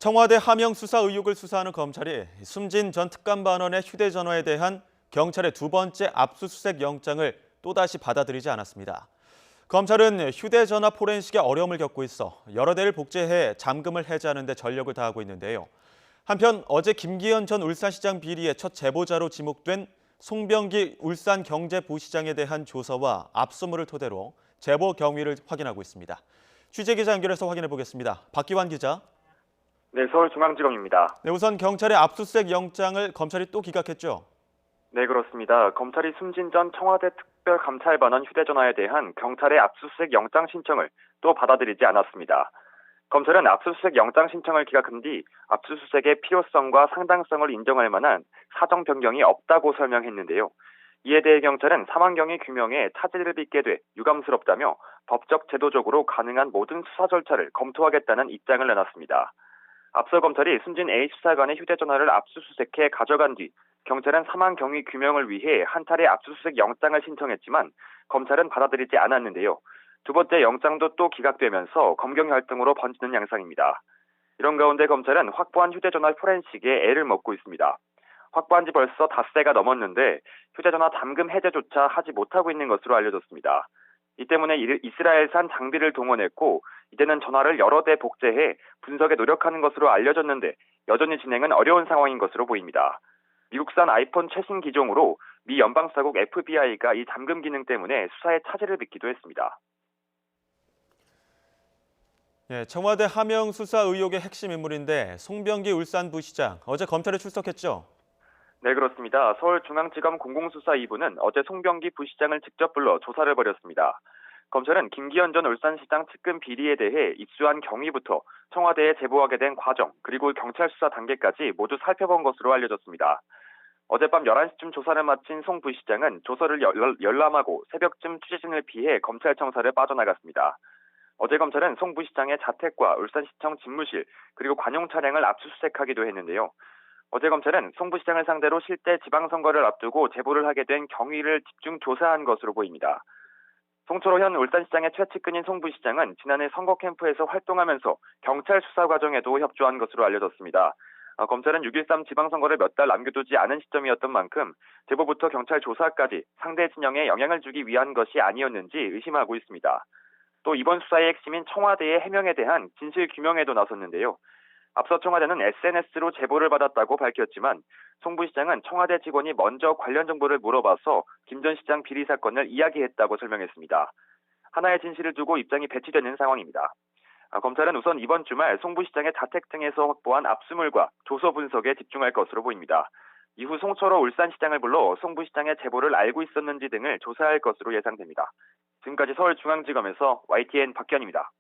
청와대 하명 수사 의혹을 수사하는 검찰이 숨진 전 특감반원의 휴대전화에 대한 경찰의 두 번째 압수수색 영장을 또다시 받아들이지 않았습니다. 검찰은 휴대전화 포렌식에 어려움을 겪고 있어 여러 대를 복제해 잠금을 해제하는 데 전력을 다하고 있는데요. 한편 어제 김기현 전 울산시장 비리의 첫 제보자로 지목된 송병기 울산경제부시장에 대한 조서와 압수물을 토대로 제보 경위를 확인하고 있습니다. 취재기자 연결해서 확인해 보겠습니다. 박기환 기자. 네, 서울중앙지검입니다. 네, 우선 경찰의 압수수색 영장을 검찰이 또 기각했죠. 네, 그렇습니다. 검찰이 숨진 전 청와대 특별감찰반원 휴대전화에 대한 경찰의 압수수색 영장 신청을 또 받아들이지 않았습니다. 검찰은 압수수색 영장 신청을 기각한 뒤 압수수색의 필요성과 상당성을 인정할 만한 사정 변경이 없다고 설명했는데요. 이에 대해 경찰은 사망 경위 규명에 차질을 빚게 돼 유감스럽다며 법적 제도적으로 가능한 모든 수사 절차를 검토하겠다는 입장을 내놨습니다. 앞서 검찰이 숨진 A 수사관의 휴대전화를 압수수색해 가져간 뒤 경찰은 사망 경위 규명을 위해 한 차례 압수수색 영장을 신청했지만 검찰은 받아들이지 않았는데요. 두 번째 영장도 또 기각되면서 검경 활동으로 번지는 양상입니다. 이런 가운데 검찰은 확보한 휴대전화 포렌식에 애를 먹고 있습니다. 확보한 지 벌써 닷새가 넘었는데 휴대전화 잠금 해제조차 하지 못하고 있는 것으로 알려졌습니다. 이 때문에 이스라엘산 장비를 동원했고 이제는 전화를 여러 대 복제해 분석에 노력하는 것으로 알려졌는데 여전히 진행은 어려운 상황인 것으로 보입니다. 미국산 아이폰 최신 기종으로 미 연방사국 FBI가 이 잠금 기능 때문에 수사에 차질을 빚기도 했습니다. 청와대 하명 수사 의혹의 핵심 인물인데 송병기 울산부시장 어제 검찰에 출석했죠. 네, 그렇습니다. 서울중앙지검 공공수사 2부는 어제 송병기 부시장을 직접 불러 조사를 벌였습니다. 검찰은 김기현 전 울산시장 측근 비리에 대해 입수한 경위부터 청와대에 제보하게 된 과정, 그리고 경찰 수사 단계까지 모두 살펴본 것으로 알려졌습니다. 어젯밤 11시쯤 조사를 마친 송 부시장은 조서를 열람하고 새벽쯤 취재진을 피해 검찰청사를 빠져나갔습니다. 어제 검찰은 송 부시장의 자택과 울산시청 집무실, 그리고 관용 차량을 압수수색하기도 했는데요. 어제 검찰은 송 부시장을 상대로 실제 지방선거를 앞두고 제보를 하게 된 경위를 집중 조사한 것으로 보입니다. 송철호 현 울산시장의 최측근인 송 부시장은 지난해 선거 캠프에서 활동하면서 경찰 수사 과정에도 협조한 것으로 알려졌습니다. 검찰은 6.13 지방선거를 몇 달 남겨두지 않은 시점이었던 만큼 제보부터 경찰 조사까지 상대 진영에 영향을 주기 위한 것이 아니었는지 의심하고 있습니다. 또 이번 수사의 핵심인 청와대의 해명에 대한 진실 규명에도 나섰는데요. 앞서 청와대는 SNS로 제보를 받았다고 밝혔지만 송 부시장은 청와대 직원이 먼저 관련 정보를 물어봐서 김 전 시장 비리 사건을 이야기했다고 설명했습니다. 하나의 진실을 두고 입장이 배치되는 상황입니다. 검찰은 우선 이번 주말 송 부시장의 자택 등에서 확보한 압수물과 조서 분석에 집중할 것으로 보입니다. 이후 송철호 울산시장을 불러 송 부시장의 제보를 알고 있었는지 등을 조사할 것으로 예상됩니다. 지금까지 서울중앙지검에서 YTN 박현입니다.